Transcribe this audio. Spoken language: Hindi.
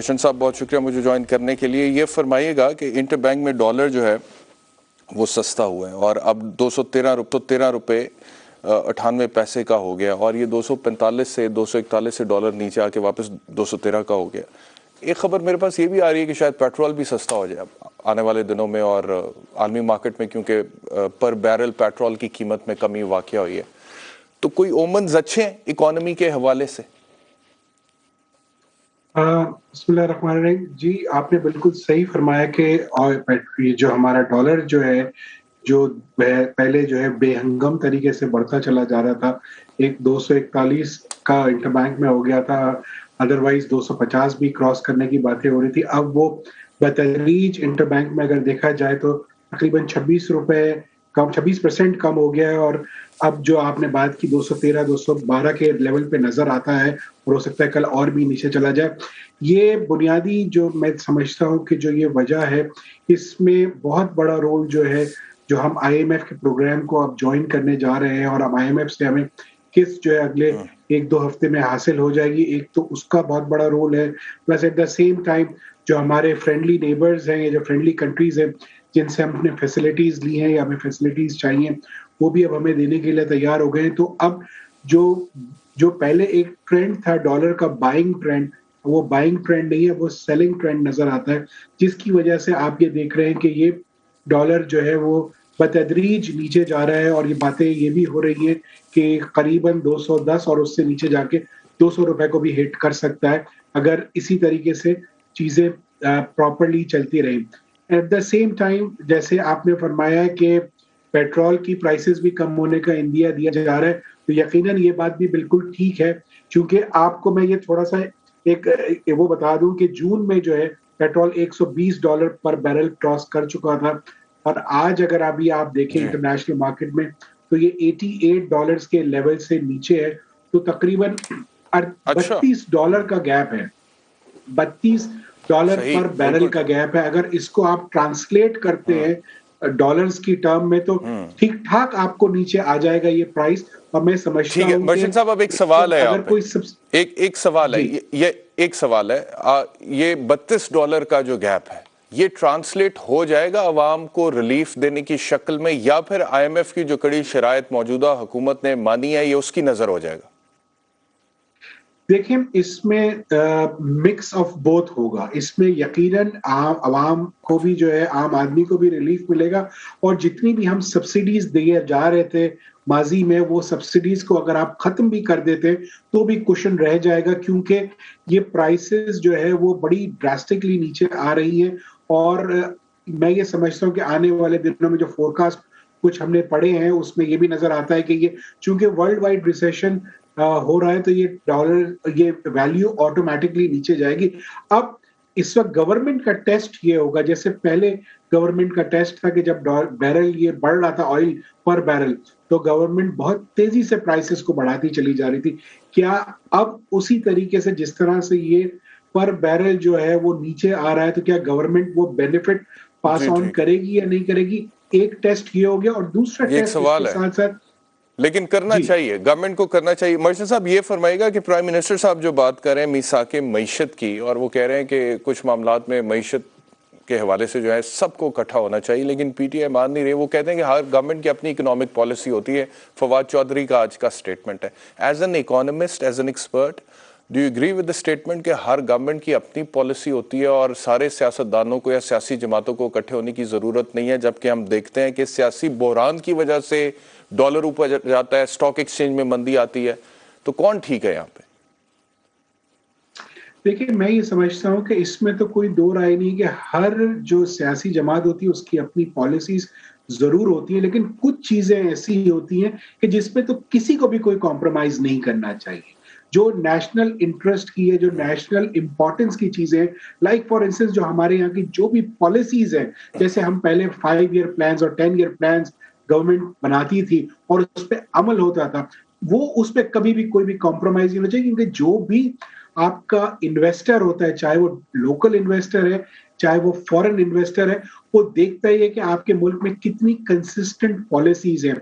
मोहसिन साहब बहुत शुक्रिया मुझे ज्वाइन करने के लिए। ये फरमाइएगा कि इंटरबैंक में डॉलर जो है वो सस्ता हुआ है और अब 13 रुपये 98 पैसे का हो गया और ये 245 से 241 से डॉलर नीचे आके वापस 213 का हो गया। एक खबर मेरे पास ये भी आ रही है कि शायद पेट्रोल भी सस्ता हो जाए आने वाले दिनों में और आलमी मार्केट में, क्योंकि पर बैरल पेट्रोल की कीमत में कमी वाक़या हुई है। तो कोई ओमन्स अच्छे हैं इकोनॉमी के हवाले से? बिस्मिल्लाहिर्रहमानिर्रहीम जी, आपने बिल्कुल सही फरमाया कि ये जो हमारा डॉलर जो है, जो पहले जो है बेहंगम तरीके से बढ़ता चला जा रहा था, एक 241 का इंटरबैंक में हो गया था, अदरवाइज 250 भी क्रॉस करने की बातें हो रही थी। अब वो बतदरीज इंटरबैंक में अगर देखा जाए तो तकरीबन 26 रुपए कम, 26% कम हो गया है और अब जो आपने बात की 213 212 के लेवल पे नजर आता है और हो सकता है कल और भी नीचे चला जाए। ये बुनियादी जो मैं समझता हूँ कि जो ये वजह है, इसमें बहुत बड़ा रोल जो है, जो हम आईएमएफ के प्रोग्राम को अब ज्वाइन करने जा रहे हैं और अब आईएमएफ से हमें किस्त जो है अगले 1-2 हफ्ते में हासिल हो जाएगी, एक तो उसका बहुत बड़ा रोल है। Plus at the same time जो हमारे फ्रेंडली नेबर्स हैं या जो फ्रेंडली कंट्रीज हैं जिनसे हम अपने फैसिलिटीज ली हैं या हमें फैसिलिटीज चाहिए, वो भी अब हमें देने के लिए तैयार हो गए हैं। तो अब जो पहले एक ट्रेंड था डॉलर का बाइंग ट्रेंड, वो बाइंग ट्रेंड नहीं है, वो सेलिंग ट्रेंड नजर आता है, जिसकी वजह से आप ये देख रहे हैं कि ये डॉलर जो है वो बतदरीज नीचे जा रहा है और ये बातें ये भी हो रही हैं कि करीबन 210 और उससे नीचे जाके 200 रुपए को भी हिट कर सकता है अगर इसी तरीके से चीजें प्रॉपरली चलती रही। एट द सेम टाइम जैसे आपने फरमाया कि पेट्रोल की प्राइसेस भी कम होने का इंडिया दिया जा रहा है, तो यकीनन ये बात भी बिल्कुल ठीक है, क्योंकि आपको मैं ये थोड़ा सा एक वो बता दूं कि जून में जो है पेट्रोल $120 पर बैरल क्रॉस कर चुका था और आज अगर अभी आप देखें इंटरनेशनल मार्केट में तो ये $88 के लेवल से नीचे है, तो तकरीबन $32 का गैप है, $32 पर बैरल का गैप है। अगर इसको आप ट्रांसलेट करते हैं डॉलर्स की टर्म में तो ठीक ठाक आपको नीचे आ जाएगा ये प्राइस। और मैं समझता हूं मोहसिन साहब, अब एक सवाल है, अगर कोई एक सवाल है, ये एक सवाल है, ये $32 का जो गैप है ये ट्रांसलेट हो जाएगा अवाम को रिलीफ देने की शक्ल में, या फिर आईएमएफ की जो कड़ी शराइत मौजूदा हुकूमत ने मानी है ये उसकी नजर हो जाएगा? देखिए, इसमें मिक्स ऑफ बोथ होगा। इसमें यकीनन आवाम को भी जो है, आम आदमी को भी रिलीफ मिलेगा और जितनी भी हम सब्सिडीज दिए जा रहे थे माजी में, वो सब्सिडीज को अगर आप खत्म भी कर देते तो भी कुशन रह जाएगा, क्योंकि ये प्राइसेस जो है वो बड़ी ड्रास्टिकली नीचे आ रही हैं। और मैं ये समझता हूँ कि आने वाले दिनों में जो फोरकास्ट कुछ हमने पढ़े हैं उसमें ये भी नजर आता है कि ये चूंकि वर्ल्ड वाइड रिसेशन हो रहा है तो ये डॉलर, ये वैल्यू ऑटोमेटिकली नीचे जाएगी। अब इस वक्त गवर्नमेंट का टेस्ट ये होगा, जैसे पहले गवर्नमेंट का टेस्ट था कि जब बैरल ये बढ़ रहा था ऑयल पर बैरल, तो गवर्नमेंट बहुत तेजी से प्राइसेस को बढ़ाती चली जा रही थी। क्या अब उसी तरीके से जिस तरह से ये पर बैरल जो है वो नीचे आ रहा है, तो क्या गवर्नमेंट वो बेनिफिट पास ऑन करेगी या नहीं करेगी? एक टेस्ट ये हो गया और दूसरा टेस्ट इसके साथ साथ, लेकिन करना चाहिए, गवर्नमेंट को करना चाहिए। मोहसिन साहब, ये फरमाएगा कि प्राइम मिनिस्टर साहब जो बात कर रहे हैं मीसाके मईशत की, और वो कह रहे हैं कि कुछ मामलात में मईशत के हवाले से जो है सबको इकट्ठा होना चाहिए, लेकिन पीटीआई मान नहीं रही। वो कहते हैं कि हर गवर्नमेंट की अपनी इकोनॉमिक पॉलिसी होती है। फवाद चौधरी का आज का स्टेटमेंट है, as an economist, as an expert, do you agree with the statement कि हर गवर्नमेंट की अपनी पॉलिसी होती है और सारे सियासतदानों को या सियासी जमातों को इकट्ठे होने की जरूरत नहीं है, जबकि हम देखते हैं कि सियासी बहरान की वजह से डॉलर ऊपर जाता है, स्टॉक एक्सचेंज में मंदी आती है, तो कौन ठीक है यहाँ पे? देखिए, मैं ये समझता हूँ कि इसमें तो कोई दो राय नहीं कि हर जो सियासी जमात होती है उसकी अपनी पॉलिसीज जरूर होती है, लेकिन कुछ चीजें ऐसी होती हैं कि जिसमें तो किसी को भी कोई कॉम्प्रोमाइज नहीं करना चाहिए। जो नेशनल इंटरेस्ट की है, जो नेशनल इंपॉर्टेंस की चीजें, लाइक फॉर इंस्टेंस जो हमारे यहाँ की जो भी पॉलिसीज है, जैसे हम पहले 5 ईयर प्लान्स और 10 ईयर प्लान्स गवर्नमेंट बनाती थी और उस पर अमल होता था, वो उस पर कभी भी कोई भी कॉम्प्रोमाइज नहीं होना चाहिए, क्योंकि जो भी आपका इन्वेस्टर होता है, चाहे वो लोकल इन्वेस्टर है चाहे वो फॉरेन इन्वेस्टर है, वो देखता ही है कि आपके मुल्क में कितनी कंसिस्टेंट पॉलिसीज हैं।